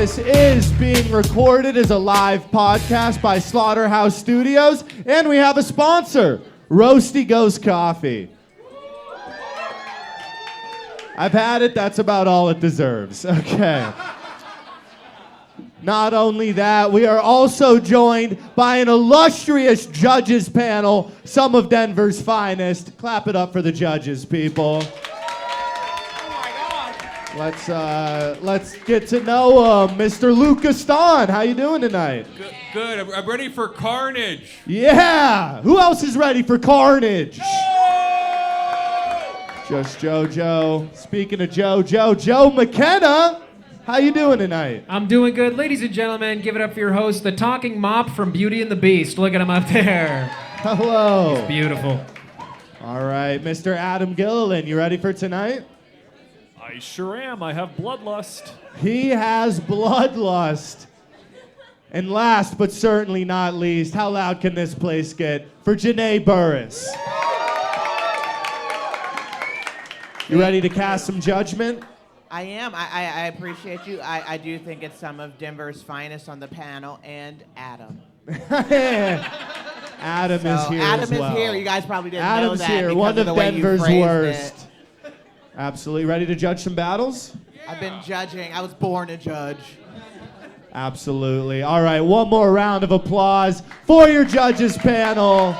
This is being recorded as a live podcast by Slaughterhouse Studios, and we have a sponsor, Roasty Ghost Coffee. I've had it, that's about all it deserves. Okay. Not only that, we are also joined by an illustrious judges panel, some of Denver's finest. Clap it up for the judges, people. Let's get to know Mr. Luke Gaston. How you doing tonight? Good. I'm ready for carnage. Yeah. Who else is ready for carnage? Just JoJo. Speaking of JoJo, Joe Mckenna. How you doing tonight? I'm doing good. Ladies and gentlemen, give it up for your host, the talking mop from Beauty and the Beast. Look at him up there. Hello. He's beautiful. All right, Mr. Adam Gilliland, you ready for tonight? I sure am. I have bloodlust. He has bloodlust. And last but certainly not least, how loud can this place get for Janae Burris? You ready to cast some judgment? I am. I appreciate you. I do think it's some of Denver's finest on the panel, and Adam. Adam is here Adam as well. is here. You guys probably didn't Adam's know that here, because one of of the way you Denver's phrased worst. it. Absolutely. Ready to judge some battles? I've been judging. I was born to judge. Absolutely. All right, one more round of applause for your judges panel.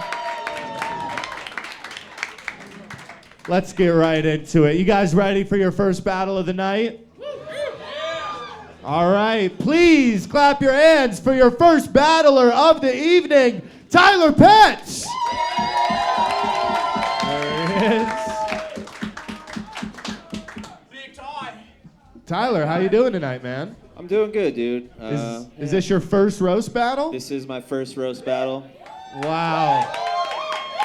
Let's get right into it. You guys ready for your first battle of the night? All right, please clap your hands for your first battler of the evening, Tyler Petz. There he is. Big tie. Tyler, how you doing tonight, man? I'm doing good, dude. Is this your first roast battle? This is my first roast battle. Wow.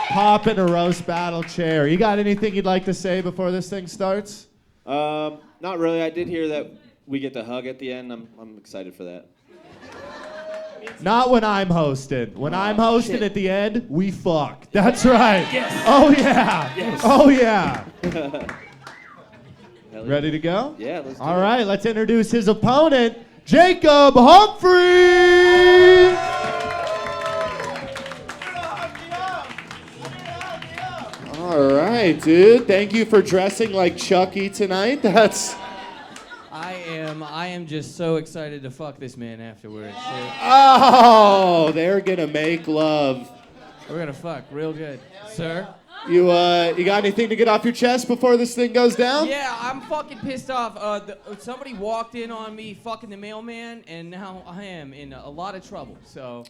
Pop in a roast battle chair. You got anything you'd like to say before this thing starts? Not really. I did hear that we get to hug at the end. I'm excited for that. Not when I'm hosting. When I'm hosting shit. at the end, we fuck. That's right. Yes. Oh, yeah. Yes. Oh, yeah. Hell Ready to go? Yeah, let's do All it. right, let's introduce his opponent, Jacob Humphreys. All right, dude. Thank you for dressing like Chucky tonight. I am just so excited to fuck this man afterwards. Oh, they're gonna make love. We're gonna fuck real good. Sir? You got anything to get off your chest before this thing goes down? Yeah, I'm fucking pissed off. Somebody walked in on me fucking the mailman, and now I am in a lot of trouble, so.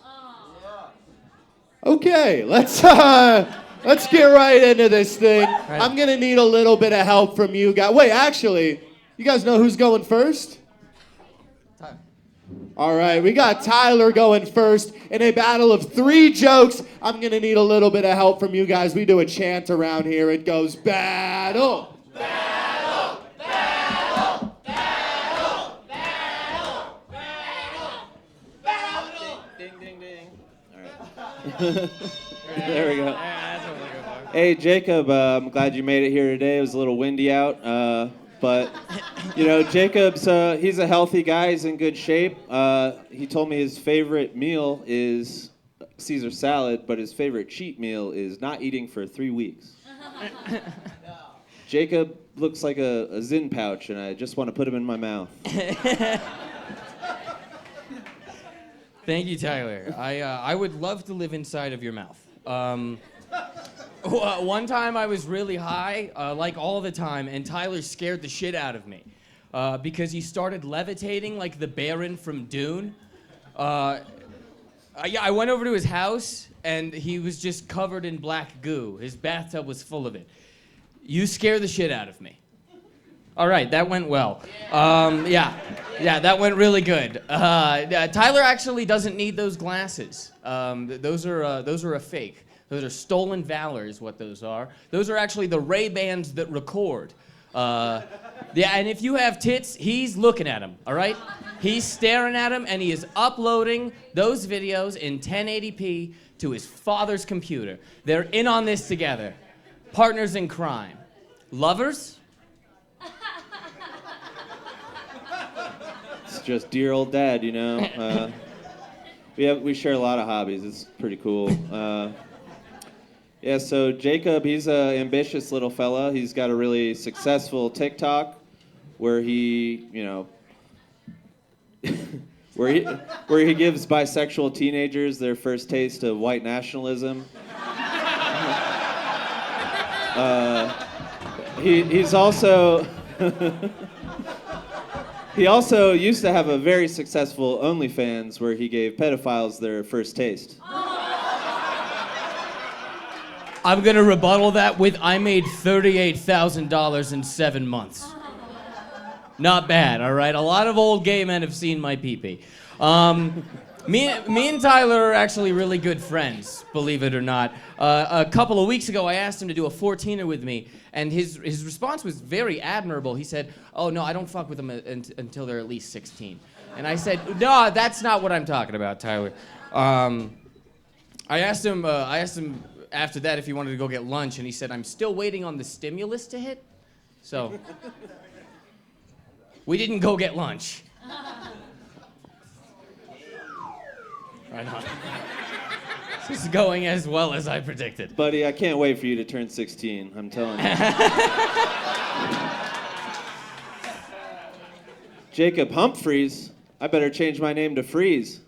Okay, let's get right into this thing. Right. I'm gonna need a little bit of help from you guys. Wait, actually, you guys know who's going first? Tyler. All right, we got Tyler going first in a battle of 3 jokes. I'm gonna need a little bit of help from you guys. We do a chant around here. It goes battle. Battle! Battle! Battle! Battle! Battle! Ding, ding, ding. All right. There we go. Hey, Jacob, I'm glad you made it here today. It was a little windy out, but, you know, Jacob's, he's a healthy guy. He's in good shape. He told me his favorite meal is Caesar salad, but his favorite cheat meal is not eating for 3 weeks. Jacob looks like a Zyn pouch, and I just want to put him in my mouth. Thank you, Tyler. I would love to live inside of your mouth. One time I was really high, like all the time, and Tyler scared the shit out of me because he started levitating like the Baron from Dune. I went over to his house, and he was just covered in black goo. His bathtub was full of it. You scare the shit out of me. All right, that went well. Yeah, that went really good. Tyler actually doesn't need those glasses. Those are a fake. Those are stolen valor is what those are. Those are actually the Ray-Bans that record. Yeah, and if you have tits, he's looking at them, all right? He's staring at them, and he is uploading those videos in 1080p to his father's computer. They're in on this together. Partners in crime. Lovers? just dear old dad, you know. We share a lot of hobbies. It's pretty cool. Yeah, so Jacob, he's an ambitious little fella. He's got a really successful TikTok where he, you know, where he gives bisexual teenagers their first taste of white nationalism. He's also he also used to have a very successful OnlyFans where he gave pedophiles their first taste. I'm going to rebuttal that with I made $38,000 in 7 months. Not bad, all right? A lot of old gay men have seen my pee-pee. Me and Tyler are actually really good friends, believe it or not. A couple of weeks ago, I asked him to do a 14er with me, and his response was very admirable. He said, "Oh, no, I don't fuck with them until they're at least 16." And I said, "No, that's not what I'm talking about, Tyler." I asked him after that if he wanted to go get lunch, and he said, "I'm still waiting on the stimulus to hit." So we didn't go get lunch. Right on. This is going as well as I predicted. Buddy, I can't wait for you to turn 16. I'm telling you. Jacob Humphreys. I better change my name to Freeze.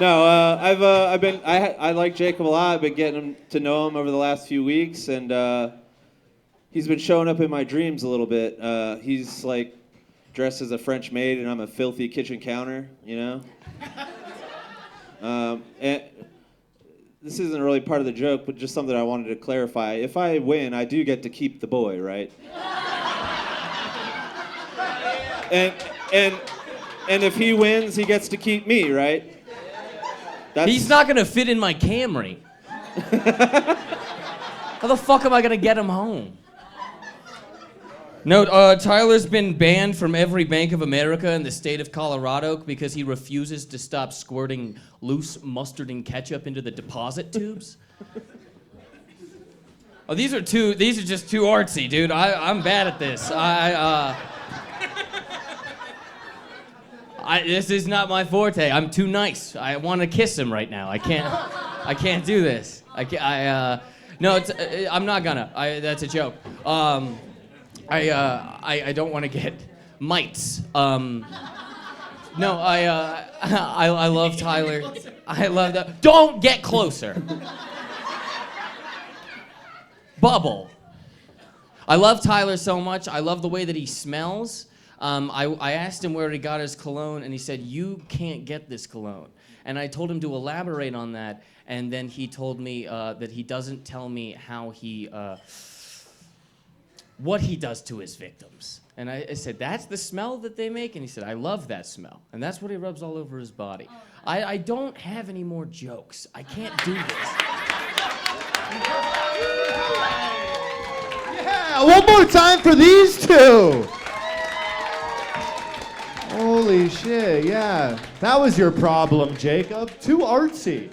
No, I like Jacob a lot. I've been getting to know him over the last few weeks, and he's been showing up in my dreams a little bit. He's like dressed as a French maid, and I'm a filthy kitchen counter, you know? And this isn't really part of the joke, but just something I wanted to clarify. If I win, I do get to keep the boy, right? And if he wins, he gets to keep me, right? He's not gonna fit in my Camry. How the fuck am I gonna get him home? No, Tyler's been banned from every Bank of America in the state of Colorado because he refuses to stop squirting loose mustard and ketchup into the deposit tubes. Oh, these are just too artsy, dude. I'm bad at this. This is not my forte. I'm too nice. I want to kiss him right now. I can't do this. No, I'm not gonna. That's a joke. I don't want to get mites. No, I love Tyler. I love that. Don't get closer. Bubble. I love Tyler so much. I love the way that he smells. I asked him where he got his cologne, and he said, "You can't get this cologne." And I told him to elaborate on that, and then he told me that he doesn't tell me how what he does to his victims. And I said, "That's the smell that they make?" And he said, "I love that smell." And that's what he rubs all over his body. I don't have any more jokes. I can't do this. Yeah, one more time for these two. Holy shit, yeah. That was your problem, Jacob. Too artsy.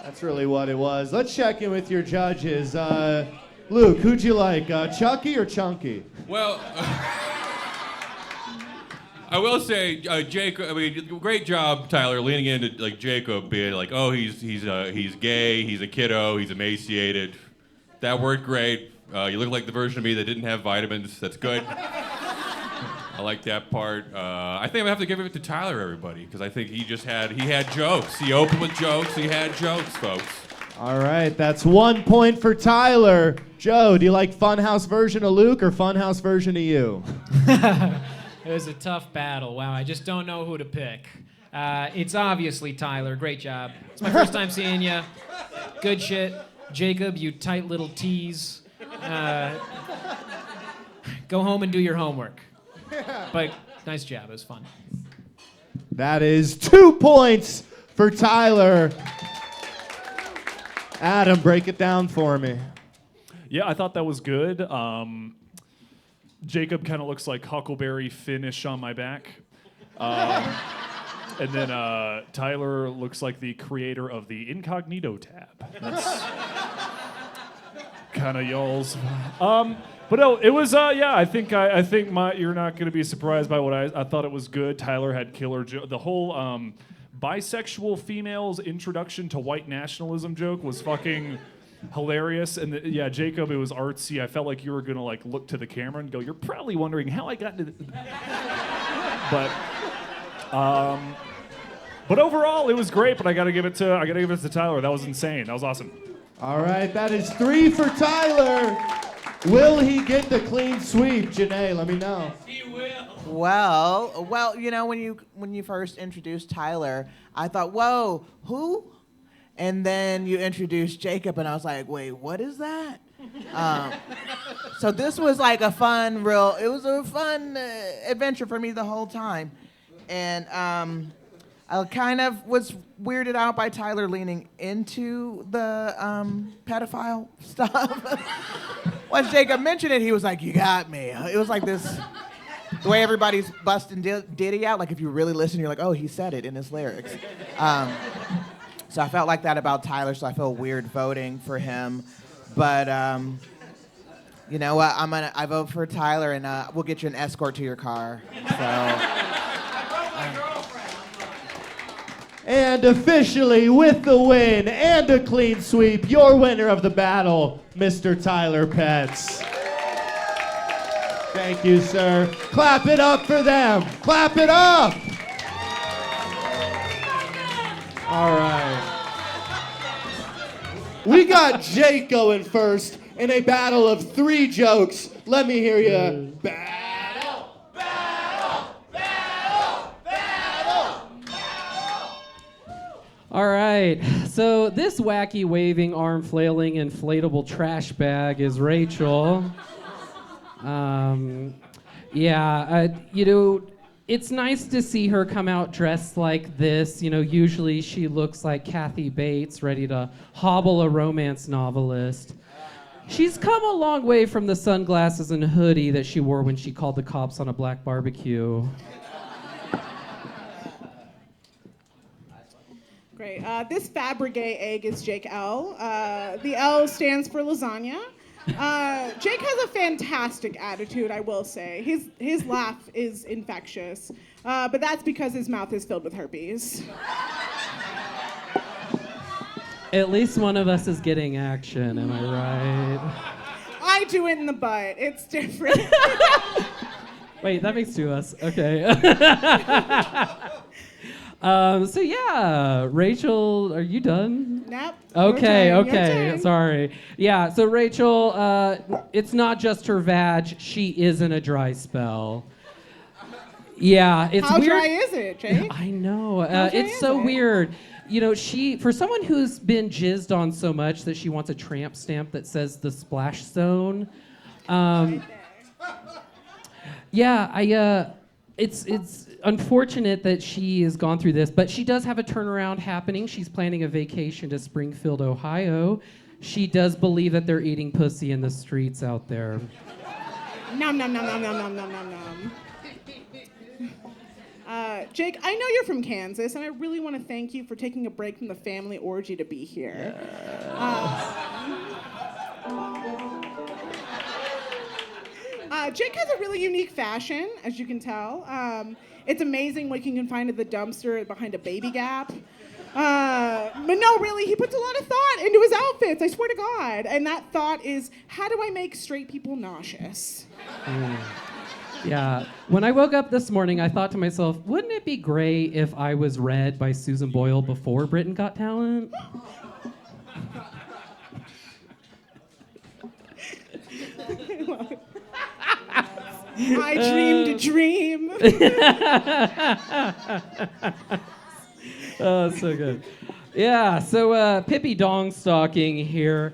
That's really what it was. Let's check in with your judges. Luke, who'd you like, Chucky or Chunky? Well, I will say, Jacob. I mean, great job, Tyler, leaning into like Jacob being like, "Oh, he's gay, he's a kiddo, he's emaciated." That worked great. You look like the version of me that didn't have vitamins. That's good. I like that part. I think I'm gonna have to give it to Tyler, everybody, because I think he had jokes. He opened with jokes. He had jokes, folks. All right, that's 1 point for Tyler. Joe, do you like Funhouse version of Luke or Funhouse version of you? It was a tough battle. Wow, I just don't know who to pick. It's obviously Tyler. Great job. It's my first time seeing you. Good shit. Jacob, you tight little tease. Go home and do your homework. But nice job. It was fun. That is 2 points for Tyler. Adam, break it down for me. Yeah, I thought that was good. Jacob kind of looks like Huckleberry Finish on my back. And then Tyler looks like the creator of the Incognito tab. kind of yells. But no, it was yeah. I think you're not gonna be surprised by what I thought. It was good. Tyler had killer the whole bisexual females introduction to white nationalism joke was fucking hilarious. And yeah, Jacob, it was artsy. I felt like you were gonna like look to the camera and go, "You're probably wondering how I got into." But overall, it was great. But I gotta give it to Tyler. That was insane. That was awesome. All right, that is 3 for Tyler. Will he get the clean sweep? Janae, let me know. He will. Well, you know, when you first introduced Tyler, I thought, whoa, who? And then you introduced Jacob, and I was like, wait, what is that? So this was like a fun adventure for me the whole time. And I kind of was weirded out by Tyler leaning into the pedophile stuff. Once Jacob mentioned it, he was like, you got me. It was like this, the way everybody's busting Diddy out, like if you really listen, you're like, oh, he said it in his lyrics. So I felt like that about Tyler, so I feel weird voting for him. But you know what, I vote for Tyler, and we'll get you an escort to your car. So. And officially, with the win and a clean sweep, your winner of the battle, Mr. Tyler Petz. Thank you, sir. Clap it up for them. Clap it up. All right. We got Jake going first in a battle of 3 jokes. Let me hear you. All right, so this wacky, waving, arm flailing, inflatable trash bag is Rachel. You know, it's nice to see her come out dressed like this. You know, usually she looks like Kathy Bates, ready to hobble a romance novelist. She's come a long way from the sunglasses and hoodie that she wore when she called the cops on a black barbecue. Great. This Fabergé egg is Jake L. The L stands for lasagna. Jake has a fantastic attitude, I will say. His laugh is infectious, but that's because his mouth is filled with herpes. At least one of us is getting action, am I right? I do it in the butt. It's different. Wait, that makes 2 of us. Okay. So yeah, Rachel, are you done? Nope. Okay, Your turn. okay, sorry. Yeah, so Rachel, it's not just her vag, she is in a dry spell. Yeah, it's How weird. dry is it, Jake? I know, How dry it's is so it? weird. You know, for someone who's been jizzed on so much that she wants a tramp stamp that says the splash zone. It's unfortunate that she has gone through this, but she does have a turnaround happening. She's planning a vacation to Springfield, Ohio. She does believe that they're eating pussy in the streets out there. Nom nom nom nom nom nom nom nom nom. Jake, I know you're from Kansas, and I really want to thank you for taking a break from the family orgy to be here. Jake has a really unique fashion, as you can tell. It's amazing what you can find at the dumpster behind a Baby Gap. But no, really, he puts a lot of thought into his outfits, I swear to God. And that thought is, how do I make straight people nauseous? Yeah, when I woke up this morning, I thought to myself, wouldn't it be great if I was read by Susan Boyle before Britain Got Talent? I dreamed a dream. Oh, so good. Yeah, so Pippi Dongstocking here.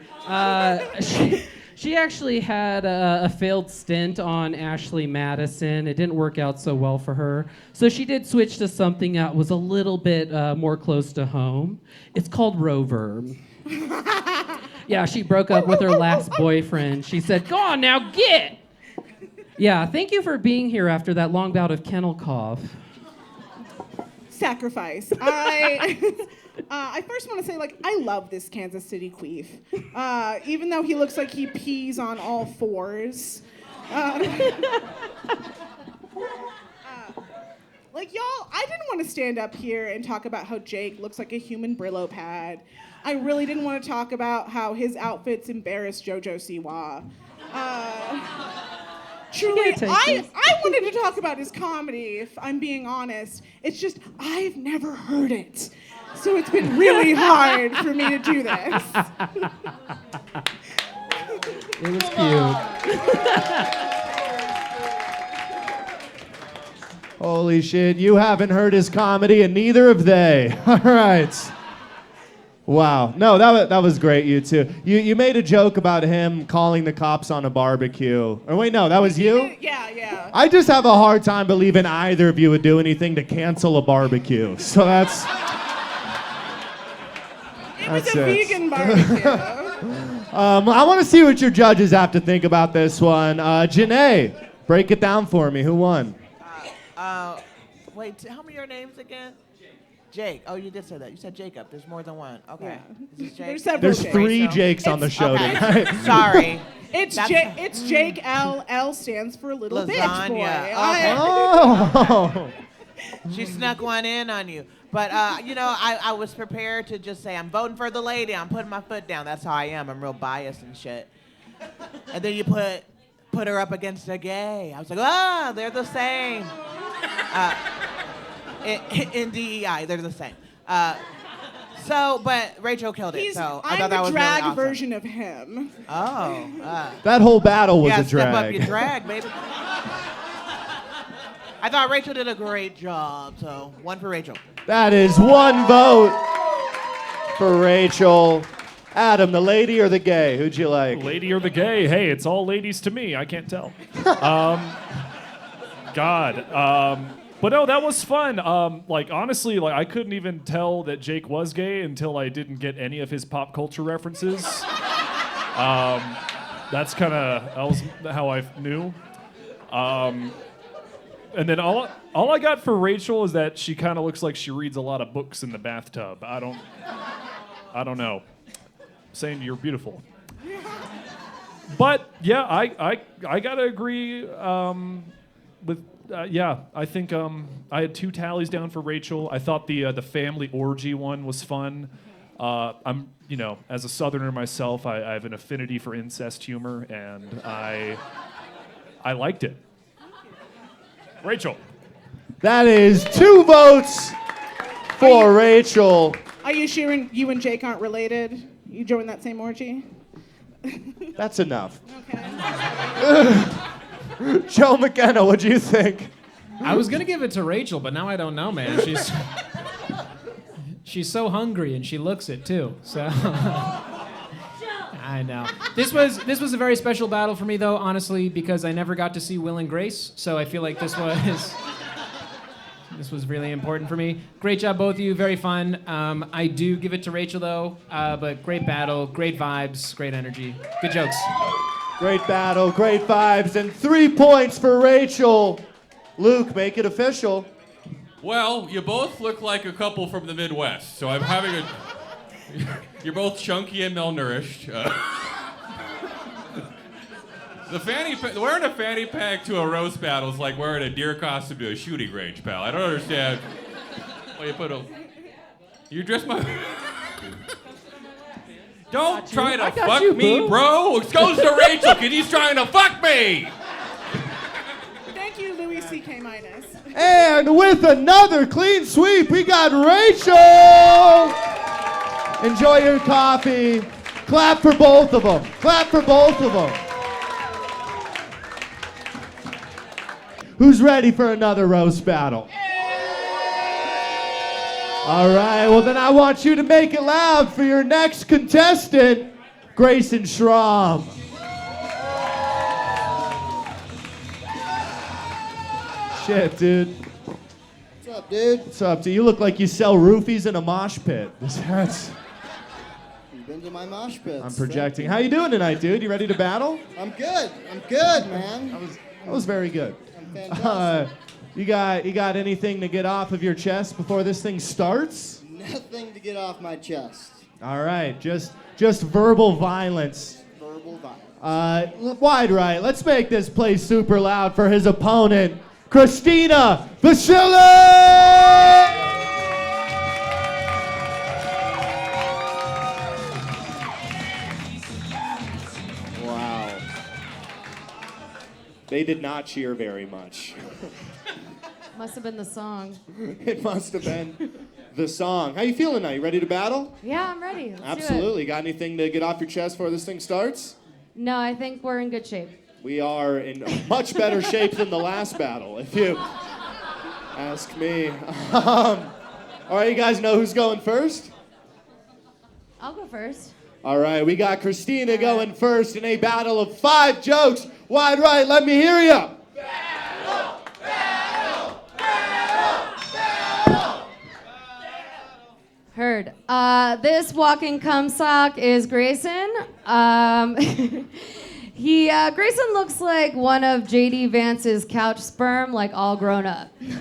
She actually had a failed stint on Ashley Madison. It didn't work out so well for her. So she did switch to something that was a little bit more close to home. It's called Rover. Yeah, she broke up with her last boyfriend. She said, "Go on now, get!" Yeah, thank you for being here after that long bout of kennel cough. Sacrifice. I first want to say, like, I love this Kansas City queef. Even though he looks like he pees on all fours. Like, y'all, I didn't want to stand up here and talk about how Jake looks like a human Brillo pad. I really didn't want to talk about how his outfits embarrass JoJo Siwa. Truly, I wanted to talk about his comedy, if I'm being honest. It's just, I've never heard it. So it's been really hard for me to do this. It was cute. Holy shit, you haven't heard his comedy, and neither have they. All right. Wow. No, that was great, you two. You made a joke about him calling the cops on a barbecue. Or wait, no, that was you? Yeah. I just have a hard time believing either of you would do anything to cancel a barbecue. So that's... It was a vegan barbecue. I want to see what your judges have to think about this one. Janae, break it down for me. Who won? Wait, tell me your names again. Jake. Oh, you did say that. You said Jacob. There's more than one. Okay. Yeah. Is this Jake? There's several There's Jakes. 3 Jakes on the show Okay. tonight. Sorry. It's Jake L. L stands for little bitch boy. Lasagna. Oh. She snuck one in on you. But, I was prepared to just say, I'm voting for the lady. I'm putting my foot down. That's how I am. I'm real biased and shit. And then you put her up against a gay. I was like, they're the same. In DEI, they're the same. But Rachel killed it. So I thought that was I'm a drag really awesome. version of him. Oh. That whole battle was yeah, a drag. Step up your drag, baby. I thought Rachel did a great job, so 1 for Rachel. That is 1 vote for Rachel. Adam, the lady or the gay? Who'd you like? Lady or the gay? Hey, it's all ladies to me. I can't tell. But no, that was fun. Honestly, I couldn't even tell that Jake was gay until I didn't get any of his pop culture references. That was how I knew. And then all I got for Rachel is that she kind of looks like she reads a lot of books in the bathtub. I don't know. Saying you're beautiful. But yeah, I gotta agree with. I think I had 2 tallies down for Rachel. I thought the family orgy one was fun. I'm, as a Southerner myself, I have an affinity for incest humor, and I liked it. Rachel. That is 2 votes for Rachel. Are you sure you and Jake aren't related? You joined that same orgy? That's enough. Okay. Joe McKenna, what'd you think? I was gonna give it to Rachel, but now I don't know, man. She's so hungry and she looks it too. So I know. This was a very special battle for me though, honestly, because I never got to see Will and Grace. So I feel like this was really important for me. Great job, both of you. Very fun. I do give it to Rachel though, but great battle, great vibes, great energy, good jokes. Great battle, great vibes, and 3 points for Rachel. Luke, make it official. Well, you both look like a couple from the Midwest, so I'm having a... You're both chunky and malnourished. Wearing a fanny pack to a roast battle is like wearing a deer costume to a shooting range, pal. I don't understand why you put a... You dress my... Don't try to fuck me, bro. It goes to Rachel, because he's trying to fuck me. Thank you, Louis C.K. minus. And with another clean sweep, we got Rachel. Enjoy your coffee. Clap for both of them. Clap for both of them. Who's ready for another roast battle? All right, well then I want you to make it loud for your next contestant, Grayson Schramm. Shit, dude. What's up, dude? What's up, dude? You look like you sell roofies in a mosh pit. That's... You've been to my mosh pits. I'm projecting. How you doing tonight, dude? You ready to battle? I'm good, man. That was very good. I'm fantastic. You got anything to get off of your chest before this thing starts? nothing to get off my chest. All right, just verbal violence. Verbal violence. Wide right. Let's make this place super loud for his opponent, Christina Vasily! Wow. They did not cheer very much. Must have been the song. It must have been the song. How you feeling now? You ready to battle? Yeah, I'm ready. Let's Absolutely. Got anything to get off your chest before this thing starts? No, I think we're in good shape. We are in much better shape than the last battle, if you ask me. All right, you guys know who's going first? I'll go first. All right, we got Christina going first in a battle of 5 jokes. Wide right, let me hear ya. Heard. This walking cum sock is Grayson. Grayson looks like one of J.D. Vance's couch sperm, like all grown up. It's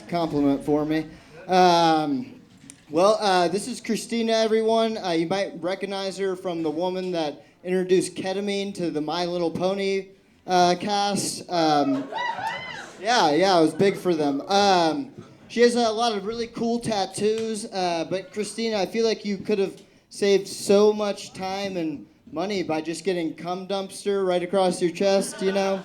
a compliment for me. This is Christina, everyone. You might recognize her from the woman that introduced ketamine to the My Little Pony cast. Yeah, it was big for them. She has a lot of really cool tattoos, but Christina, I feel like you could have saved so much time and money by just getting cum dumpster right across your chest, you know?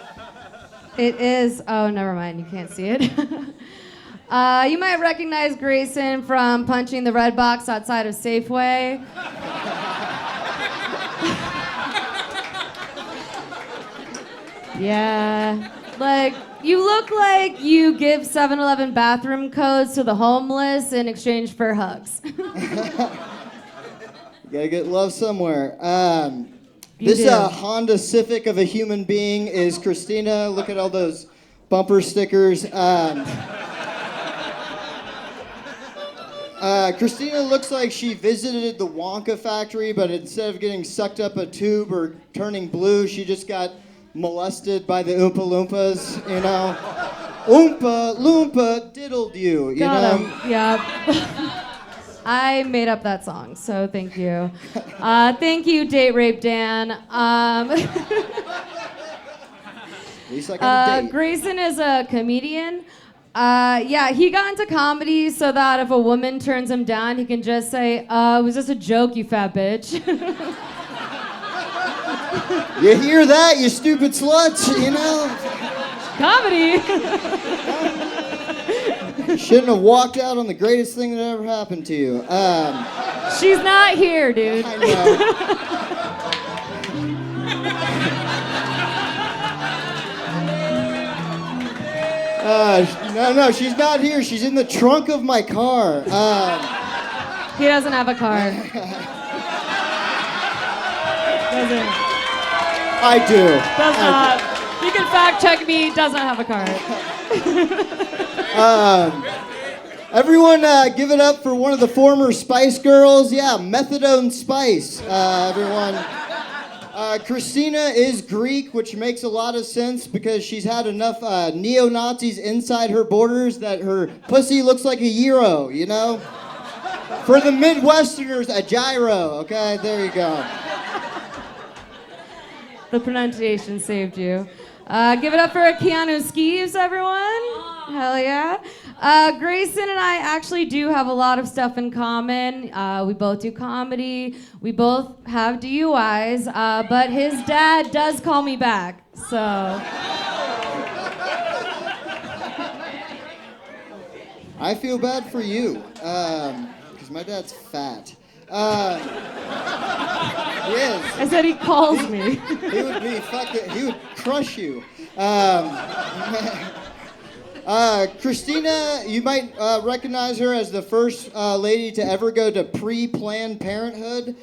It is, oh, never mind, you can't see it. You might recognize Grayson from punching the red box outside of Safeway. Yeah, like, you look like you give 7-Eleven bathroom codes to the homeless in exchange for hugs. You gotta get love somewhere. You This do. Honda Civic of a human being is Christina. Look at all those bumper stickers. Christina looks like she visited the Wonka factory, but instead of getting sucked up a tube or turning blue, she just got molested by the Oompa Loompas, you know? Oompa Loompa diddled you, you Got know? him. Yep. I made up that song, so thank you. Thank you, Date Rape Dan. At least I got a date. Grayson is a comedian. He got into comedy so that if a woman turns him down, he can just say, was this a joke, you fat bitch? You hear that, you stupid sluts, you know? Comedy! You shouldn't have walked out on the greatest thing that ever happened to you. She's not here, dude. I know. No, she's not here. She's in the trunk of my car. He doesn't have a car. Doesn't. I do. Does not. You can fact check me. Doesn't have a car. Everyone give it up for one of the former Spice Girls. Yeah, Methadone Spice, everyone. Christina is Greek, which makes a lot of sense because she's had enough neo-Nazis inside her borders that her pussy looks like a gyro, you know? For the Midwesterners, a gyro, okay? There you go. The pronunciation saved you. Give it up for Keanu Skeeves, everyone. Hell yeah. Grayson and I actually do have a lot of stuff in common. We both do comedy. We both have DUIs, but his dad does call me back, so. I feel bad for you, because my dad's fat. He is. I said he calls me. He would be fucking, he would crush you. Christina, you might recognize her as the first lady to ever go to pre-Planned Parenthood.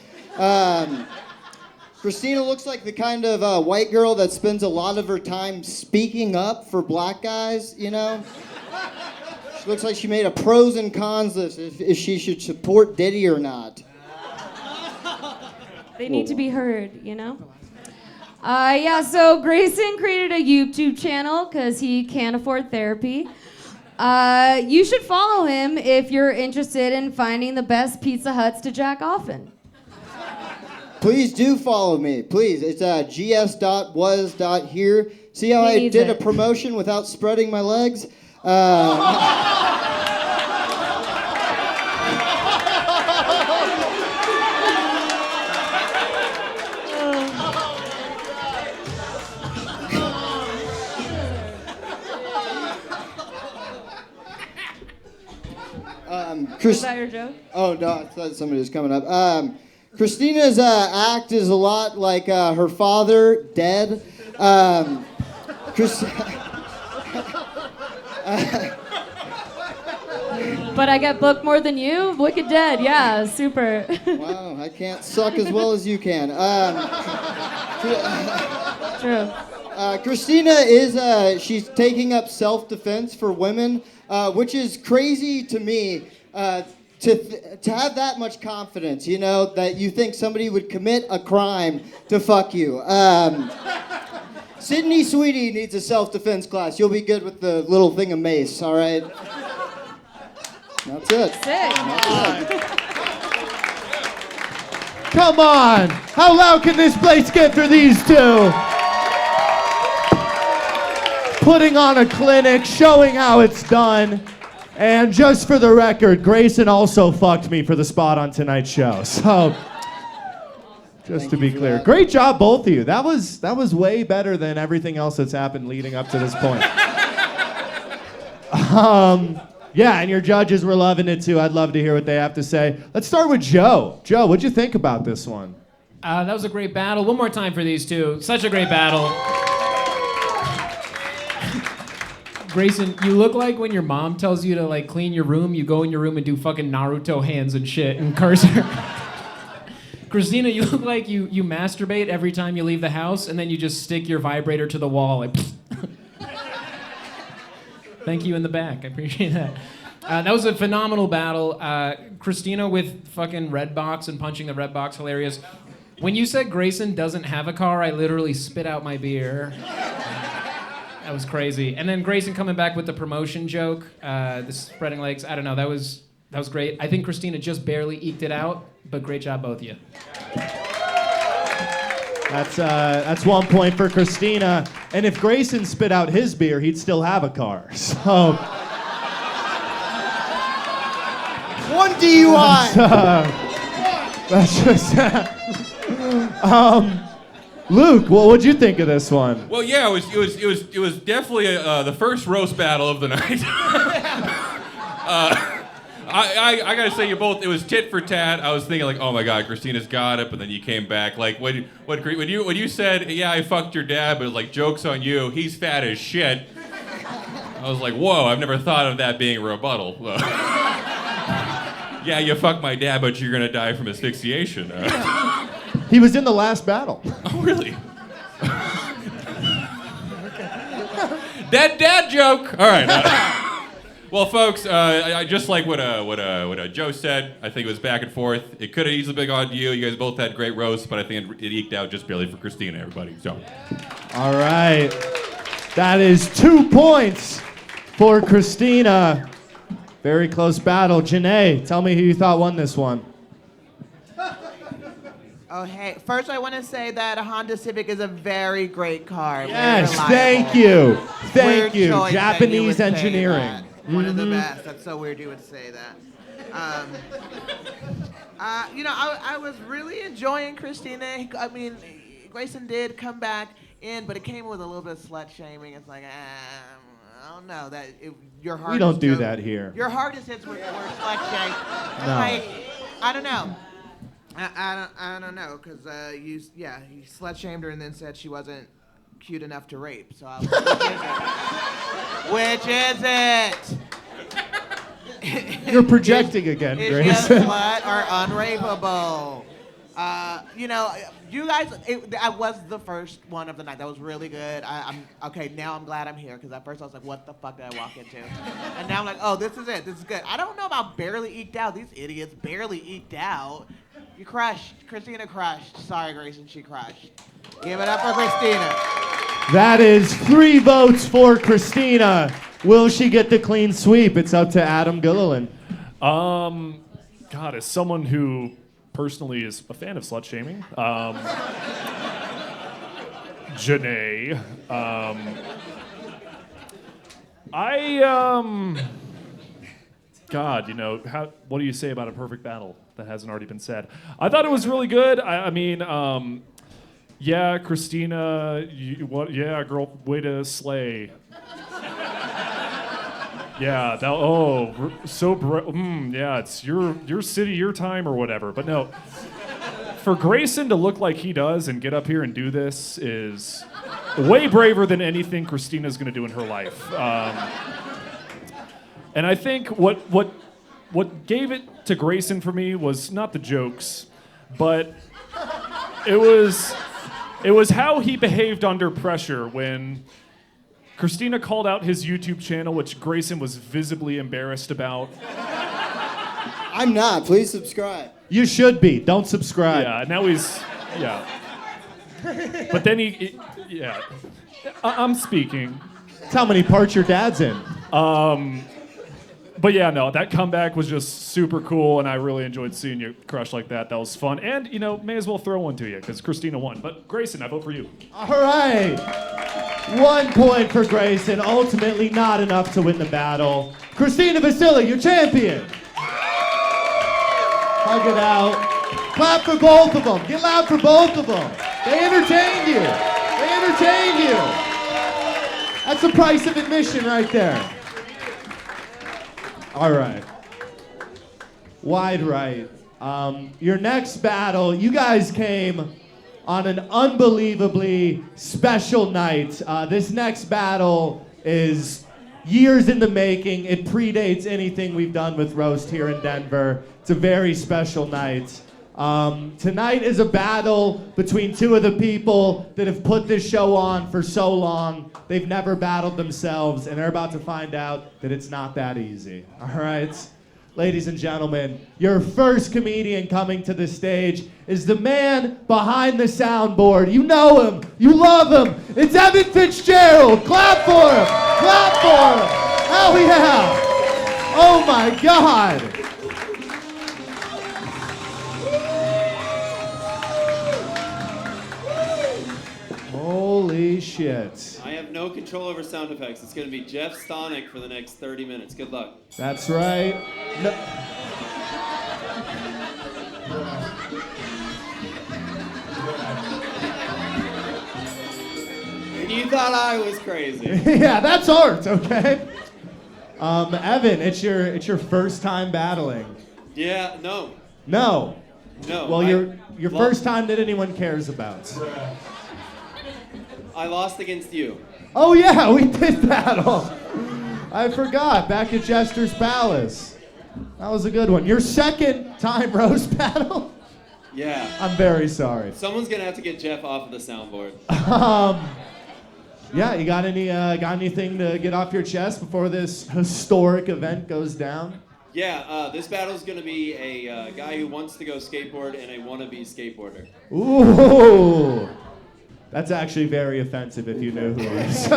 Christina looks like the kind of white girl that spends a lot of her time speaking up for black guys, you know? She looks like she made a pros and cons list if she should support Diddy or not. They need to be heard, you know? So Grayson created a YouTube channel because he can't afford therapy. You should follow him if you're interested in finding the best Pizza Huts to jack off in. Please do follow me. Please. It's gs.was.here. See how I did a promotion without spreading my legs? Is that your joke? Oh, no, I thought somebody was coming up. Christina's act is a lot like her father, dead. But I get booked more than you? Wicked dead, yeah, super. Wow, I can't suck as well as you can. True. Christina is, she's taking up self-defense for women, which is crazy to me, to have that much confidence, you know, that you think somebody would commit a crime to fuck you. Sydney Sweetie needs a self-defense class. You'll be good with the little thing of mace, all right? That's it. Sick. That's it. Come on! How loud can this place get for these two? Putting on a clinic, showing how it's done. And just for the record, Grayson also fucked me for the spot on tonight's show. So, just to be clear. Great job, both of you. That was way better than everything else that's happened leading up to this point. Yeah, and your judges were loving it too. I'd love to hear what they have to say. Let's start with Joe. Joe, what'd you think about this one? That was a great battle. One more time for these two. Such a great battle. Grayson, you look like when your mom tells you to like clean your room, you go in your room and do fucking Naruto hands and shit and curse her. Christina, you look like you masturbate every time you leave the house and then you just stick your vibrator to the wall. Like, thank you in the back. I appreciate that. That was a phenomenal battle. Christina with fucking red box and punching the red box, hilarious. When you said Grayson doesn't have a car, I literally spit out my beer. That was crazy. And then Grayson coming back with the promotion joke, the spreading legs. I don't know. That was great. I think Christina just barely eked it out, but great job, both of you. That's 1 point for Christina. And if Grayson spit out his beer, he'd still have a car. So. One DUI. That's just. Luke, what'd you think of this one? Well, yeah, it was definitely the first roast battle of the night. I gotta say, it was tit for tat. I was thinking like, oh my God, Christina's got it, but then you came back like when you said, yeah, I fucked your dad, but it was like, joke's on you, he's fat as shit. I was like, whoa, I've never thought of that being a rebuttal. Yeah, you fucked my dad, but you're gonna die from asphyxiation. He was in the last battle. Oh, really? Dead dad joke. All right. Well, folks, I just like what Joe said. I think it was back and forth. It could have easily been on you. You guys both had great roasts, but I think it eked out just barely for Christina, everybody. So. All right. That is 2 points for Christina. Very close battle. Janae, tell me who you thought won this one. Oh, hey. First, I want to say that a Honda Civic is a very great car. Yes, thank you. Thank you. Japanese engineering. One of the best. That's so weird you would say that. I was really enjoying Christina. I mean, Grayson did come back in, but it came with a little bit of slut shaming. It's like, I don't know. Your hardest We don't do that here. Your hardest hits were slut shaming. No. Like, I don't know. I don't know, because you slut shamed her and then said she wasn't cute enough to rape. So I was like, which is it? You're projecting again, Is Grayson. she a slut or unrapeable? You guys, I was the first one of the night. That was really good. I'm okay. Now I'm glad I'm here, because at first I was like, what the fuck did I walk into? And now I'm like, oh, this is it. This is good. I don't know about barely eked out. These idiots barely eked out. You crushed. Christina crushed. Sorry, Grayson, she crushed. Give it up for Christina. That is 3 votes for Christina. Will she get the clean sweep? It's up to Adam Gilliland. God, as someone who personally is a fan of slut shaming, Janae, God, you know, what do you say about a perfect battle that hasn't already been said? I thought it was really good. I mean, yeah, Christina, yeah, girl, way to slay. Yeah, yeah, it's your city, your time, or whatever. But no, for Grayson to look like he does and get up here and do this is way braver than anything Christina's going to do in her life. And I think what gave it to Grayson for me was not the jokes, but it was how he behaved under pressure when Christina called out his YouTube channel, which Grayson was visibly embarrassed about. I'm not. Please subscribe. You should be. Don't subscribe. Yeah, now yeah. But then yeah. I'm speaking. That's how many parts your dad's in. But yeah, no, that comeback was just super cool, and I really enjoyed seeing you crush like that. That was fun. And, you know, may as well throw one to you, because Christina won. But Grayson, I vote for you. All right. 1 point for Grayson. Ultimately not enough to win the battle. Christina Vasily, your champion. Hug it out. Clap for both of them. Get loud for both of them. They entertained you. That's the price of admission right there. All right. Wide right. Your next battle, you guys came on an unbelievably special night. This next battle is years in the making. It predates anything we've done with Roast here in Denver. It's a very special night. Tonight is a battle between two of the people that have put this show on for so long. They've never battled themselves, and they're about to find out that it's not that easy. All right? Ladies and gentlemen, your first comedian coming to the stage is the man behind the soundboard. You know him. You love him. It's Evan Fitzgerald. Clap for him. Clap for him. Hell yeah. Oh, my God. Holy shit. I have no control over sound effects. It's going to be Jeff STONIC for the next 30 minutes. Good luck. That's right. No. And you thought I was crazy. Yeah, that's art, okay? Evan, it's your first time battling. Yeah, no. No. No. Well, your first time that anyone cares about. I lost against you. Oh yeah, we did battle. I forgot. Back at Jester's Palace. That was a good one. Your second time roast battle? Yeah. I'm very sorry. Someone's gonna have to get Jeff off of the soundboard. Yeah, you got anything to get off your chest before this historic event goes down? Yeah, this battle's gonna be a guy who wants to go skateboard and a wannabe skateboarder. Ooh. That's actually very offensive if you knew who was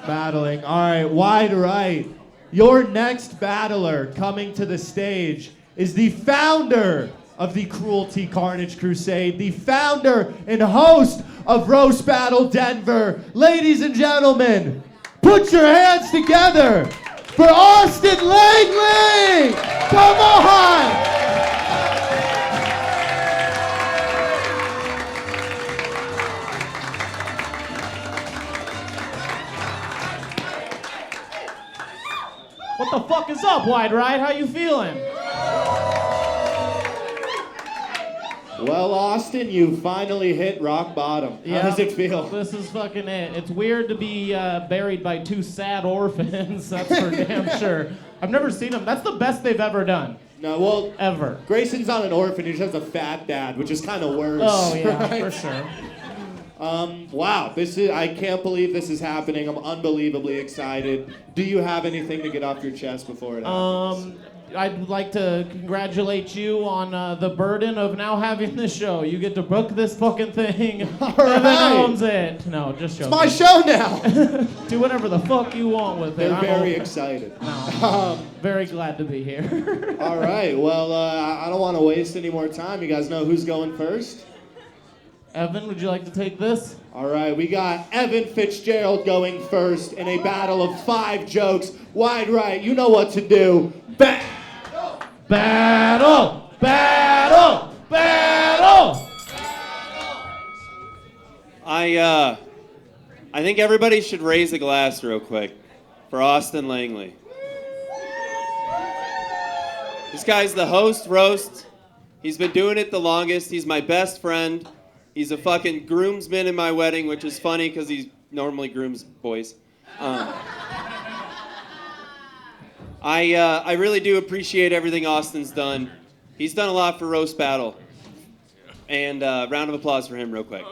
battling. All right, wide right. Your next battler coming to the stage is the founder of the Cruelty Carnage Crusade, the founder and host of Roast Battle Denver. Ladies and gentlemen, put your hands together for Austin Langley! Come on! What the fuck is up, Wide Right? How you feeling? Well, Austin, you finally hit rock bottom. How does it feel? This is fucking it. It's weird to be buried by two sad orphans, that's for damn sure. I've never seen them. That's the best they've ever done. No, well, ever. Grayson's not an orphan, he just has a fat dad, which is kind of worse. Oh, yeah, right? for sure. Wow, I can't believe this is happening. I'm unbelievably excited. Do you have anything to get off your chest before it happens? I'd like to congratulate you on the burden of now having this show. You get to book this fucking thing. Evan owns it. No, just joking. It's my show now. Do whatever the fuck you want with it. They're very excited. Very glad to be here. All right. Well, I don't want to waste any more time. You guys know who's going first? Evan, would you like to take this? All right. We got Evan Fitzgerald going first in a battle of 5 jokes. Wide right. You know what to do. Battle! Battle! Battle! Battle! I think everybody should raise a glass real quick for Austin Langley. This guy's the host roast. He's been doing it the longest. He's my best friend. He's a fucking groomsman in my wedding, which is funny because he normally grooms boys. I really do appreciate everything Austin's done. He's done a lot for Roast Battle. And round of applause for him real quick.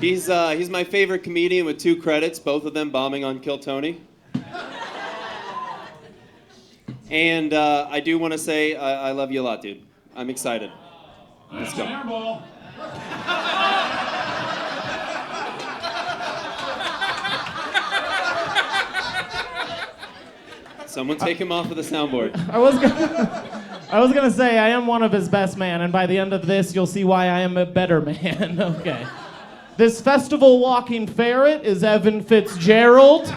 He's my favorite comedian with 2 credits, both of them bombing on Kill Tony. And I do want to say I love you a lot, dude. I'm excited. Let's go. Someone take him off of the soundboard. I was gonna say I am one of his best man, and by the end of this, you'll see why I am a better man. Okay. This festival walking ferret is Evan Fitzgerald.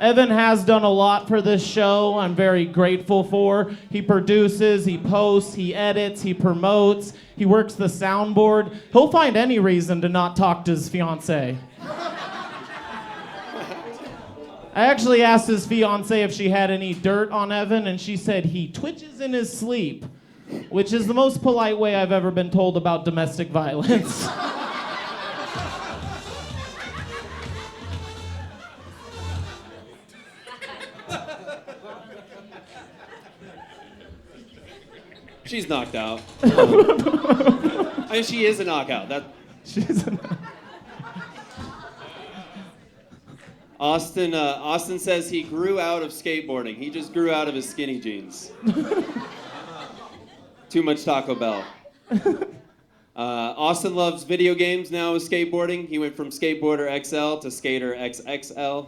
Evan has done a lot for this show. I'm very grateful for. He produces, he posts, he edits, he promotes, he works the soundboard. He'll find any reason to not talk to his fiancée. I actually asked his fiancée if she had any dirt on Evan, and she said he twitches in his sleep, which is the most polite way I've ever been told about domestic violence. She's knocked out. I mean, she is a knockout. Austin says he grew out of skateboarding. He just grew out of his skinny jeans. Too much Taco Bell. Austin loves video games now with skateboarding. He went from skateboarder XL to skater XXL.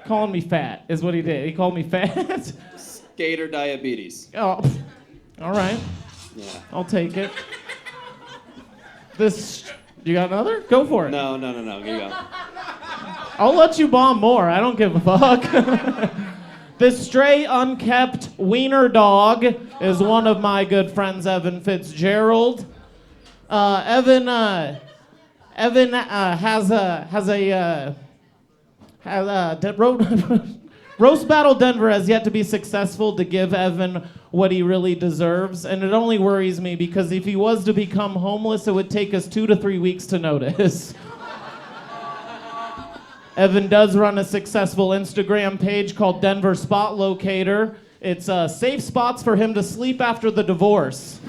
Calling me fat is what he did. He called me fat. Skater diabetes. Oh, all right. Yeah. I'll take it. You got another? Go for it. No. You go. I'll let you bomb more. I don't give a fuck. This stray, unkept wiener dog is one of my good friends, Evan Fitzgerald. Evan has a Roast Battle Denver has yet to be successful to give Evan what he really deserves, and it only worries me because if he was to become homeless, it would take us 2 to 3 weeks to notice. Evan does run a successful Instagram page called Denver Spot Locator. It's safe spots for him to sleep after the divorce.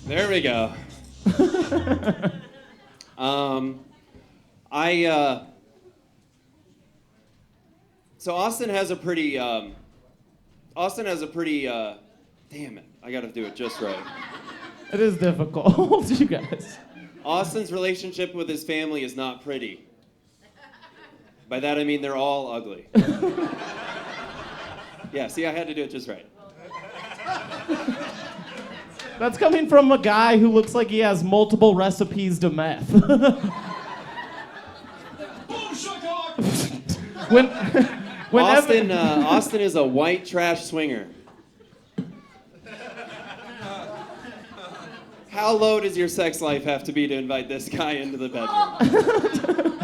There we go. So Austin has a pretty, damn it, I gotta do it just right. It is difficult, you guys. Austin's relationship with his family is not pretty. By that I mean they're all ugly. Yeah, see, I had to do it just right. That's coming from a guy who looks like he has multiple recipes to meth. Austin is a white trash swinger. How low does your sex life have to be to invite this guy into the bedroom?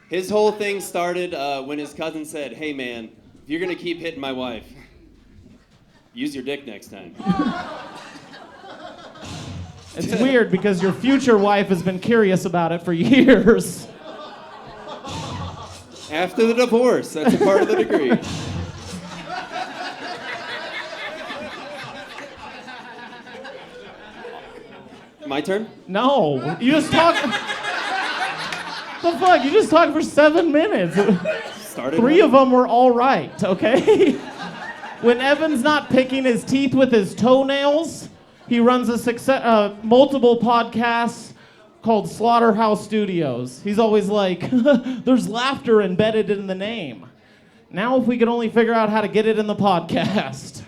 His whole thing started when his cousin said, "Hey man, if you're gonna keep hitting my wife, use your dick next time." It's weird because your future wife has been curious about it for years. After the divorce, that's a part of the degree. My turn? No, you just talk. The fuck? You just talked for 7 minutes. Started 3 of them were all right, okay? When Evan's not picking his teeth with his toenails, he runs multiple podcasts called Slaughterhouse Studios. He's always like, there's laughter embedded in the name. Now if we could only figure out how to get it in the podcast.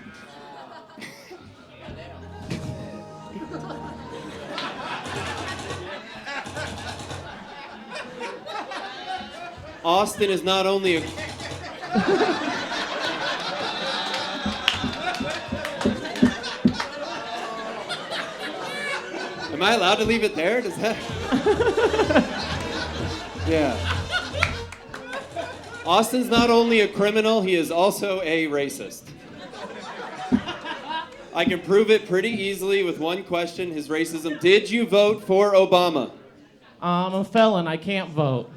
Austin is not only a... Am I allowed to leave it there? Does that... Yeah. Austin's not only a criminal, he is also a racist. I can prove it pretty easily with one question, his racism. Did you vote for Obama? I'm a felon, I can't vote.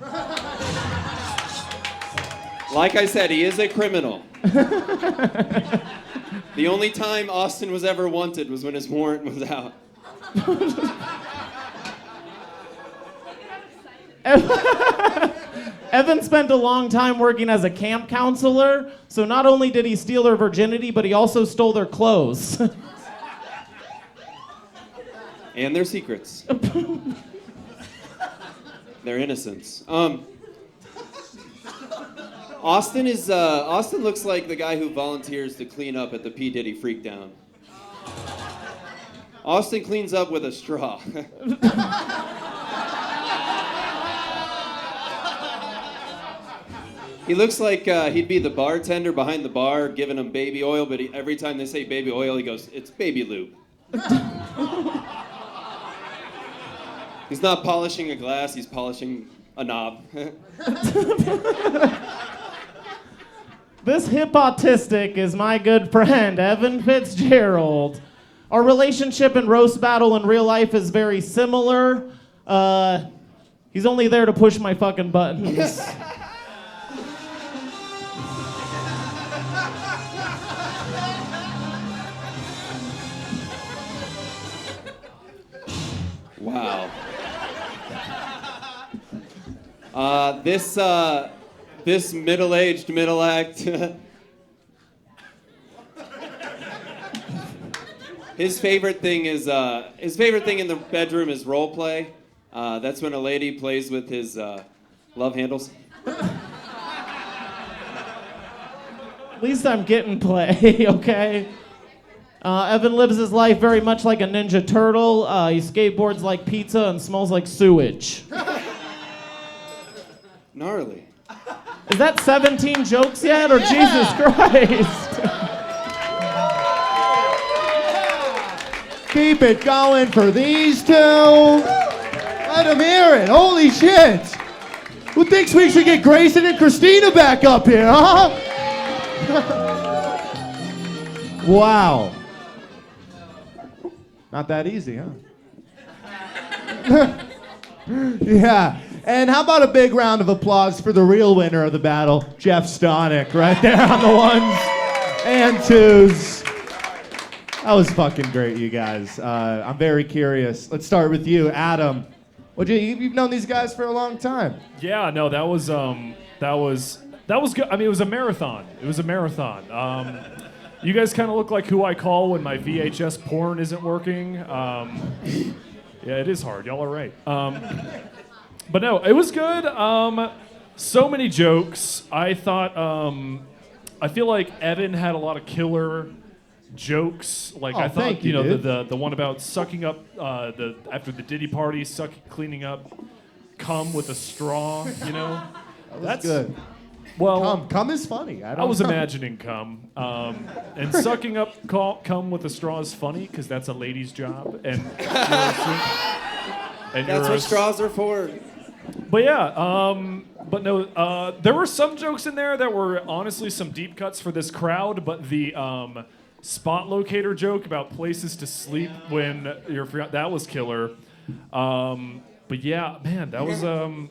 Like I said, he is a criminal. The only time Austin was ever wanted was when his warrant was out. Evan spent a long time working as a camp counselor, so not only did he steal their virginity, but he also stole their clothes. And their secrets. Their innocence. Austin looks like the guy who volunteers to clean up at the P. Diddy Freakdown. Austin cleans up with a straw. He looks like he'd be the bartender behind the bar giving him baby oil, but every time they say baby oil, he goes, "It's baby lube." He's not polishing a glass, he's polishing a knob. This hip autistic is my good friend, Evan Fitzgerald. Our relationship in roast battle in real life is very similar. He's only there to push my fucking buttons. Wow. This middle-aged middle act. His favorite thing in the bedroom is role play. That's when a lady plays with his love handles. At least I'm getting play, okay? Evan lives his life very much like a Ninja Turtle. He skateboards like pizza and smells like sewage. Gnarly. Is that 17 jokes yet, or Jesus Christ? Keep it going for these two. Let them hear it. Holy shit. Who thinks we should get Grayson and Christina back up here, huh? Wow. Not that easy, huh? Yeah. And how about a big round of applause for the real winner of the battle, Jeff STONIC, right there on the ones and twos. That was fucking great, you guys. I'm very curious. Let's start with you, Adam. You've known these guys for a long time. Yeah, no, that was good. I mean, it was a marathon. You guys kind of look like who I call when my VHS porn isn't working. Yeah, it is hard. Y'all are right. But no, it was good. So many jokes. I thought, I feel like Evan had a lot of killer jokes. Like I thought, the one about sucking up after the Diddy party, cleaning up cum with a straw. You know, that's good. Well, cum is funny. I was imagining cum, and sucking up cum with a straw is funny because that's a lady's job, and that's what straws are for. But yeah, but no, there were some jokes in there that were honestly some deep cuts for this crowd. But the spot locator joke about places to sleep when you're that was killer. But yeah, man, that was it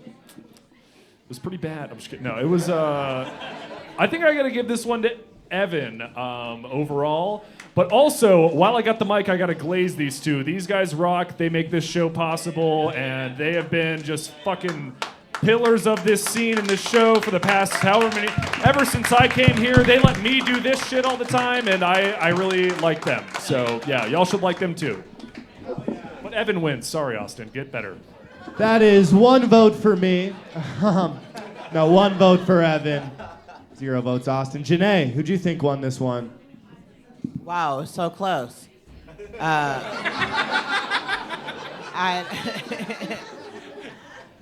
was pretty bad. I'm just kidding. No, it was. I think I gotta give this one to Evan overall. But also, while I got the mic, I got to glaze these two. These guys rock. They make this show possible, and they have been just fucking pillars of this scene and this show for the past ever since I came here. They let me do this shit all the time, and I really like them. So, yeah, y'all should like them too. But Evan wins. Sorry, Austin. Get better. That is 1 vote for me. No, 1 vote for Evan. 0 votes, Austin. Janae, who'd you think won this one? Wow, it was so close. I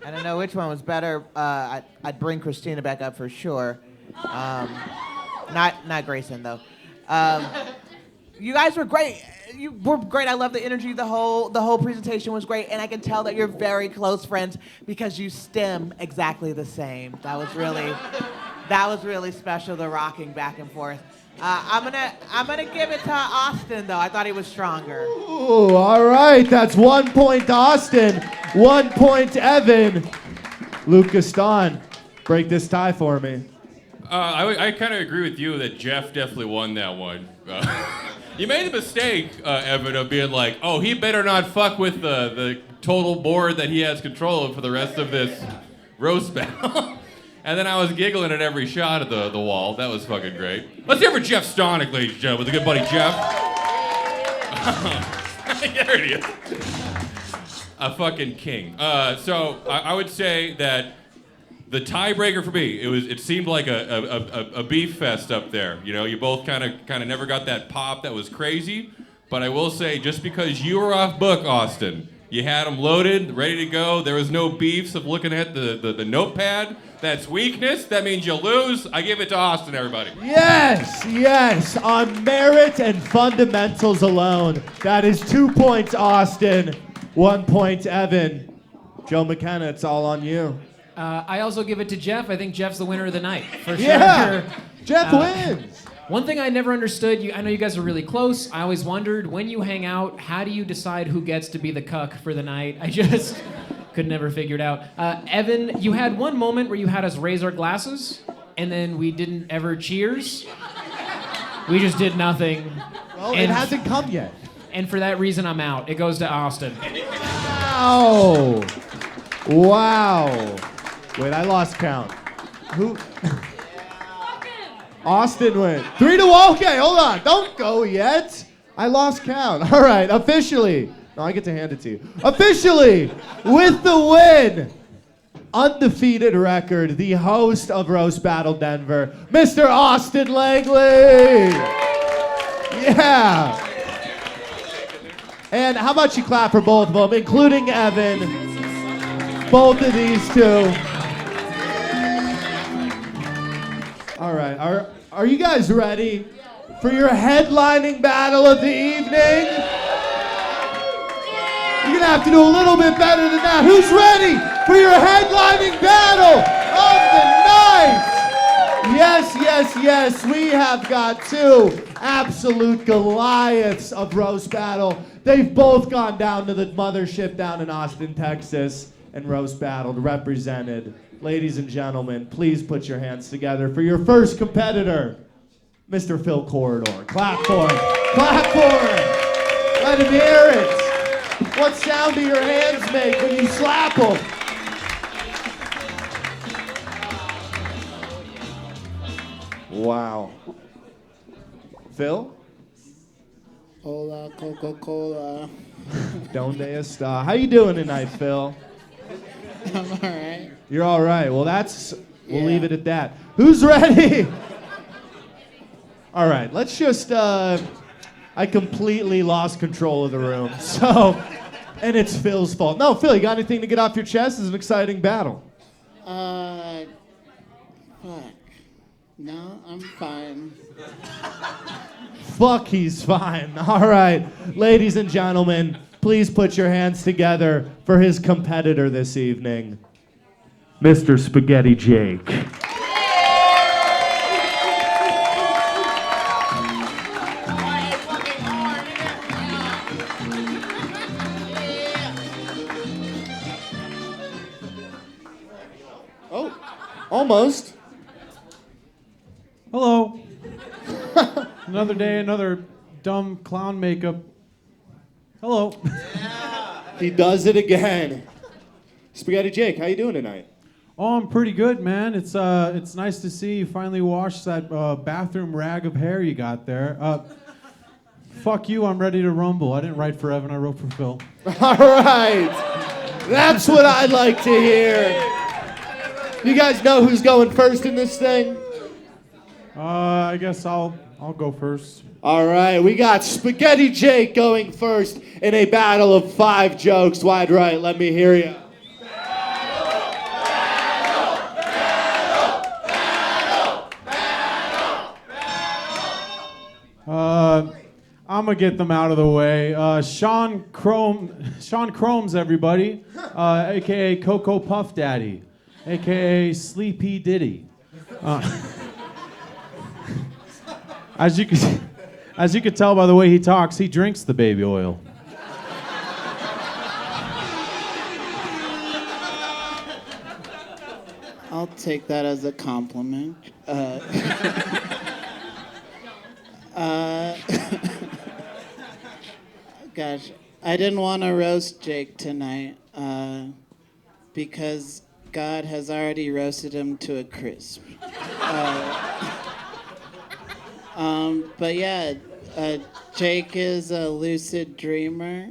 don't know which one was better. I'd bring Christina back up for sure. Not Grayson though. You guys were great. You were great. I love the energy. The whole presentation was great, and I can tell that you're very close friends because you stem exactly the same. That was really special. The rocking back and forth. I'm gonna give it to Austin though. I thought he was stronger. Ooh, all right. That's 1 point to Austin, 1 point to Evan. Luke Gaston, break this tie for me. I kind of agree with you that Jeff definitely won that one. You made the mistake, Evan, of being like, oh, he better not fuck with the total board that he has control of for the rest of this roast battle. And then I was giggling at every shot of the wall. That was fucking great. Let's hear for Jeff STONIC, ladies and gentlemen, with a good buddy Jeff. There he is. A fucking king. So I would say that the tiebreaker for me, it seemed like a beef fest up there. You know, you both kind of never got that pop that was crazy. But I will say, just because you were off book, Austin, you had them loaded, ready to go. There was no beefs of looking at the notepad. That's weakness. That means you lose. I give it to Austin, everybody. Yes. On merit and fundamentals alone. That is 2 points, Austin. 1 point, Evan. Joe McKenna, it's all on you. I also give it to Jeff. I think Jeff's the winner of the night, for sure. Yeah, Jeff wins. One thing I never understood, I know you guys are really close. I always wondered, when you hang out, how do you decide who gets to be the cuck for the night? I just could never figure it out. Evan, you had one moment where you had us raise our glasses, and then we didn't ever cheers. We just did nothing. Well, it hasn't come yet. And for that reason, I'm out. It goes to Austin. Wow. Wait, I lost count. Who? Austin went. 3-1. Okay, hold on. Don't go yet. I lost count. All right, officially. No, I get to hand it to you. Officially, with the win, undefeated record, the host of Roast Battle Denver, Mr. Austin Langley. Yeah. And how about you clap for both of them, including Evan, both of these two. All right, are you guys ready for your headlining battle of the evening? You're gonna have to do a little bit better than that. Who's ready for your headlining battle of the night? Yes, we have got two absolute Goliaths of Roast Battle. They've both gone down to the mothership down in Austin, Texas, and Roast Battled, represented. Ladies and gentlemen, please put your hands together for your first competitor, Mr. Phil Corridor. Clap for him. Clap for him. Let him hear it. What sound do your hands make when you slap them? Wow. Phil? Hola, Coca-Cola. Donde está? How you doing tonight, Phil? I'm all right. You're all right. Well, we'll leave it at that. Who's ready? All right, let's just, I completely lost control of the room. So, and it's Phil's fault. No, Phil, you got anything to get off your chest? This is an exciting battle. Fuck. No, I'm fine. Fuck, he's fine. All right, ladies and gentlemen, please put your hands together for his competitor this evening, Mr. Spaghetti Jake. Oh, almost. Hello. Another day, another dumb clown makeup. Hello. He does it again. Spaghetti Jake, how you doing tonight? Oh, I'm pretty good, man. It's nice to see you finally washed that bathroom rag of hair you got there. Fuck you, I'm ready to rumble. I didn't write for Evan, I wrote for Phil. All right. That's what I'd like to hear. You guys know who's going first in this thing? I guess I'll go first. All right, we got Spaghetti Jake going first in a battle of 5 jokes. Wide right, let me hear you. I'm gonna get them out of the way. Sean Chromes, everybody, aka Cocoa Puff Daddy, aka Sleepy Diddy. As you could tell by the way he talks, he drinks the baby oil. I'll take that as a compliment. Gosh, I didn't want to roast Jake tonight because God has already roasted him to a crisp. But yeah, Jake is a lucid dreamer,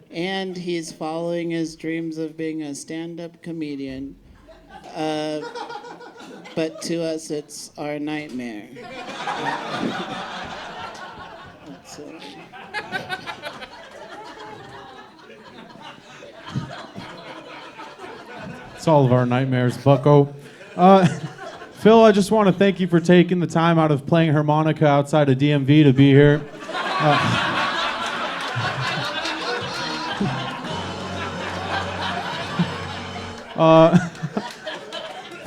and he's following his dreams of being a stand-up comedian. But to us, it's our nightmare. That's it. It's all of our nightmares, bucko. Phil, I just want to thank you for taking the time out of playing harmonica outside of DMV to be here.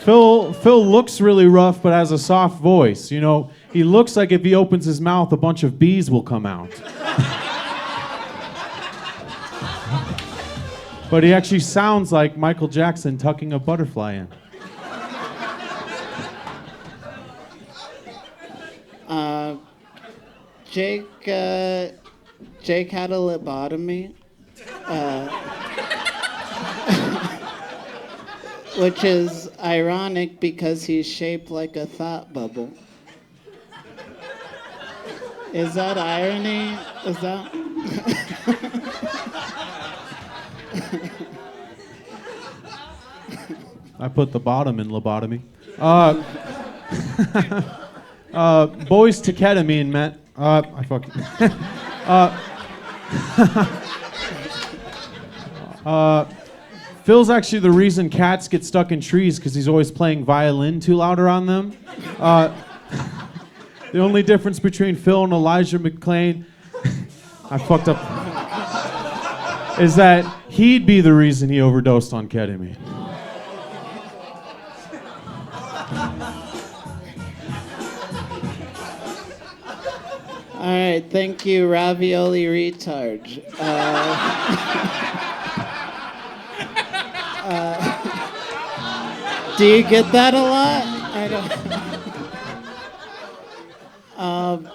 Phil looks really rough, but has a soft voice. You know, he looks like if he opens his mouth, a bunch of bees will come out. But he actually sounds like Michael Jackson tucking a butterfly in. Jake had a lobotomy, which is ironic because he's shaped like a thought bubble. Is that irony? Is that? I put the bottom in lobotomy. Boys to ketamine, Matt. I fucking. Phil's actually the reason cats get stuck in trees because he's always playing violin too loud around them. The only difference between Phil and Elijah McClain, I fucked up, is that he'd be the reason he overdosed on ketamine. All right, thank you, ravioli retard. Do you get that a lot? I don't.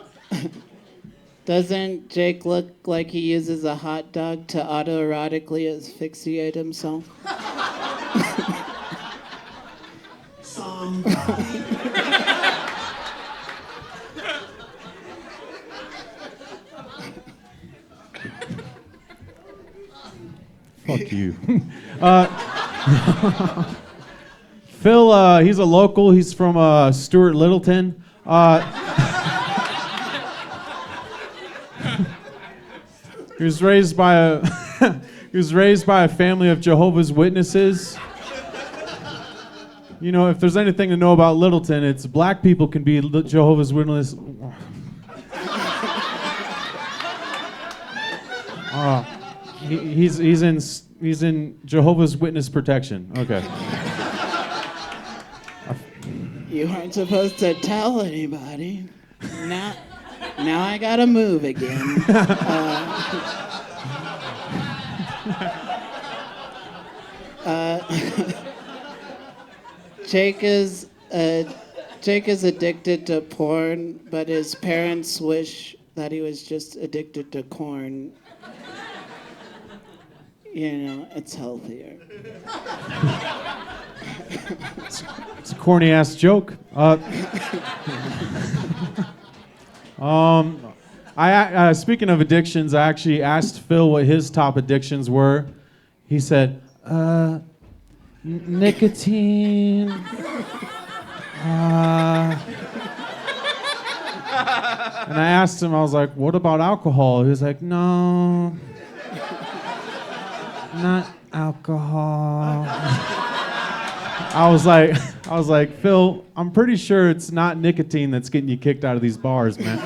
Doesn't Jake look like he uses a hot dog to autoerotically asphyxiate himself? Fuck you. Phil, he's a local. He's from Stuart Littleton. He was raised by a family of Jehovah's Witnesses. You know, if there's anything to know about Littleton, it's black people can be Jehovah's Witnesses. He's in Jehovah's Witness protection. Okay. You aren't supposed to tell anybody. Now I gotta move again. Jake Jake is addicted to porn, but his parents wish that he was just addicted to corn. You know, it's healthier. It's a corny ass joke. Speaking of addictions, I actually asked Phil what his top addictions were. He said, nicotine. And I asked him, I was like, what about alcohol? He was like, no, not alcohol. I was like, Phil, I'm pretty sure it's not nicotine that's getting you kicked out of these bars, man.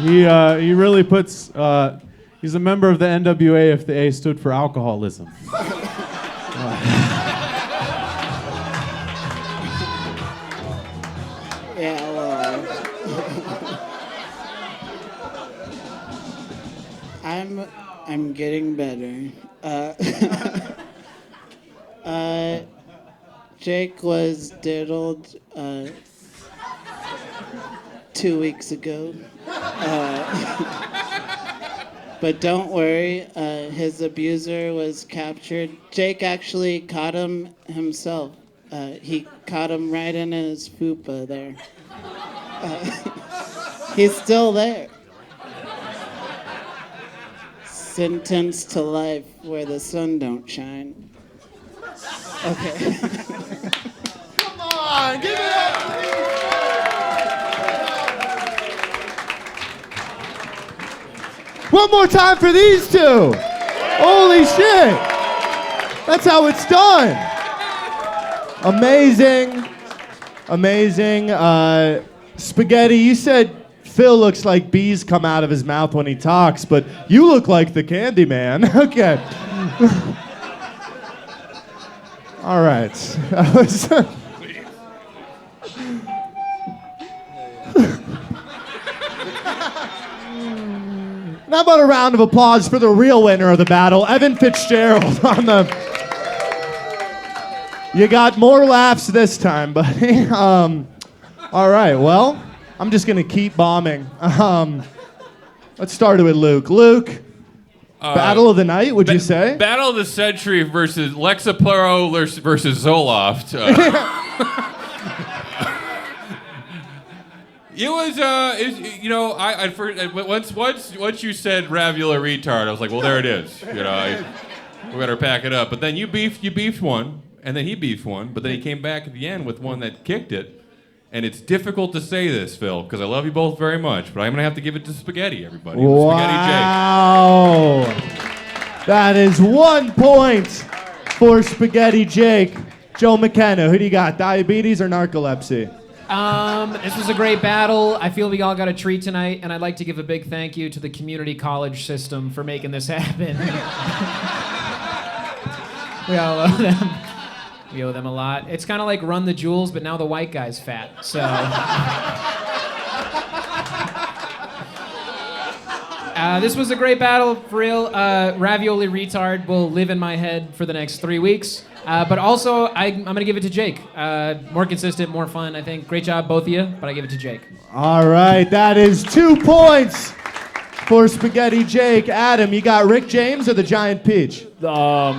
He really puts, he's a member of the NWA if the A stood for alcoholism. Yeah, well, I'm getting better. Jake was diddled 2 weeks ago. But don't worry, his abuser was captured. Jake actually caught him himself. He caught him right in his fupa there. He's still there. Sentenced to life where the sun don't shine. Okay. Come on, give it up. One more time for these two. Holy shit. That's how it's done. Amazing. Amazing. Spaghetti, you said Phil looks like bees come out of his mouth when he talks, but you look like the candy man. Okay. All right. How about a round of applause for the real winner of the battle, Evan Fitzgerald on the... You got more laughs this time, buddy. All right, well, I'm just going to keep bombing. Let's start it with Luke. Luke, battle of the night, would you say? Battle of the century versus Lexapro versus Zoloft. It was, once you said Ravula retard, I was like, well, there it is. We better pack it up. But then you beefed one, and then he beefed one, but then he came back at the end with one that kicked it. And it's difficult to say this, Phil, because I love you both very much, but I'm going to have to give it to Spaghetti, everybody. Wow. Spaghetti Jake. That is 1 point for Spaghetti Jake. Joe McKenna, who do you got, diabetes or narcolepsy? This was a great battle. I feel we all got a treat tonight, and I'd like to give a big thank you to the community college system for making this happen. We all owe them. We owe them a lot. It's kind of like Run the Jewels, but now the white guy's fat, so... This was a great battle, for real. Ravioli Retard will live in my head for the next 3 weeks. But also, I'm going to give it to Jake. More consistent, more fun, I think. Great job, both of you, but I give it to Jake. All right, that is 2 points for Spaghetti Jake. Adam, you got Rick James or the Giant Peach? That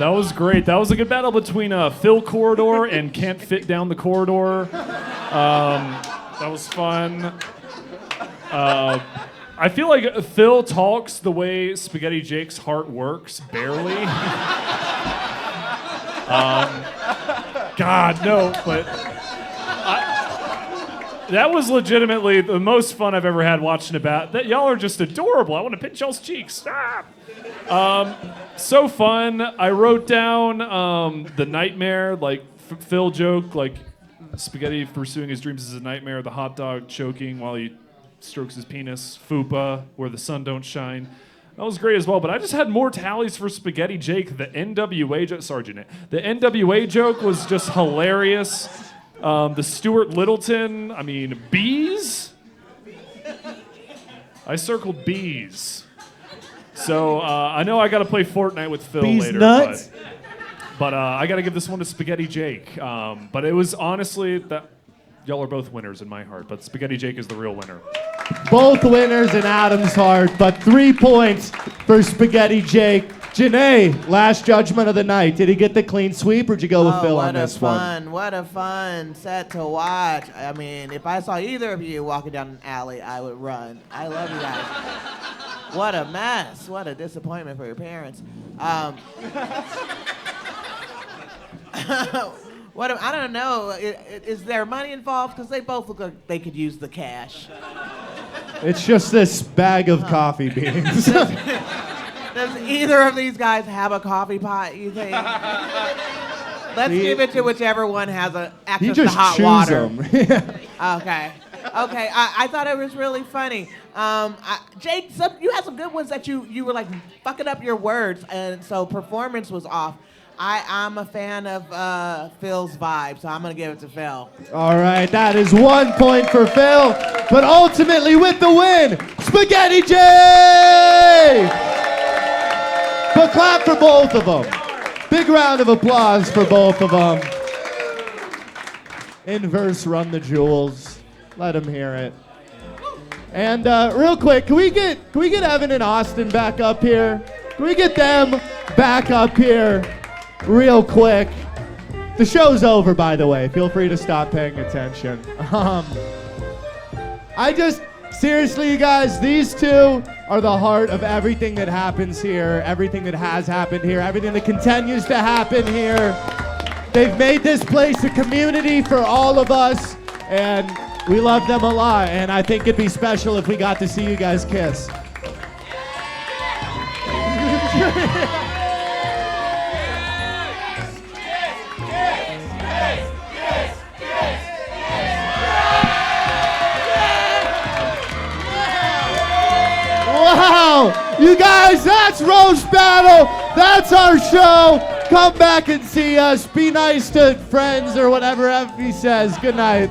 was great. That was a good battle between Phil Corridor and Can't Fit Down the Corridor. That was fun. I feel like Phil talks the way Spaghetti Jake's heart works, barely. God, no, but that was legitimately the most fun I've ever had watching a bat. That y'all are just adorable. I want to pinch y'all's cheeks. Stop. So fun. I wrote down the nightmare, like Phil joke, like Spaghetti pursuing his dreams is a nightmare. The hot dog choking while he strokes his penis. Fupa, where the sun don't shine. That was great as well, but I just had more tallies for Spaghetti Jake. The NWA joke, sorry, Janae. The NWA joke was just hilarious. The Stuart Littleton, I mean, bees? I circled bees. So I know I got to play Fortnite with Phil These later. nuts? But I got to give this one to Spaghetti Jake. But it was honestly that y'all are both winners in my heart. But Spaghetti Jake is the real winner. Both winners in Adam's heart, but 3 points for Spaghetti Jake. Janae, last judgment of the night. Did he get the clean sweep, or did you go with Phil on this one? What a fun set to watch. I mean, if I saw either of you walking down an alley, I would run. I love you guys. What a mess. What a disappointment for your parents. I don't know. Is there money involved? Because they both look like they could use the cash. It's just this bag of coffee beans. Does either of these guys have a coffee pot, you think? Let's give it to whichever one has access to hot water. Okay. I thought it was really funny. Jake, you had some good ones that you were like fucking up your words, and so performance was off. I'm a fan of Phil's vibe, so I'm going to give it to Phil. All right, that is 1 point for Phil, but ultimately with the win, Spaghetti Jake! But clap for both of them. Big round of applause for both of them. Inverse Run the Jewels. Let them hear it. And real quick, can we get Evan and Austin back up here? Can we get them back up here? Real quick. The show's over, by the way. Feel free to stop paying attention. Seriously, you guys, these two are the heart of everything that happens here, everything that has happened here, everything that continues to happen here. They've made this place a community for all of us, and we love them a lot, and I think it'd be special if we got to see you guys kiss. Wow, you guys, that's Roast Battle. That's our show. Come back and see us. Be nice to friends or whatever he says. Good night.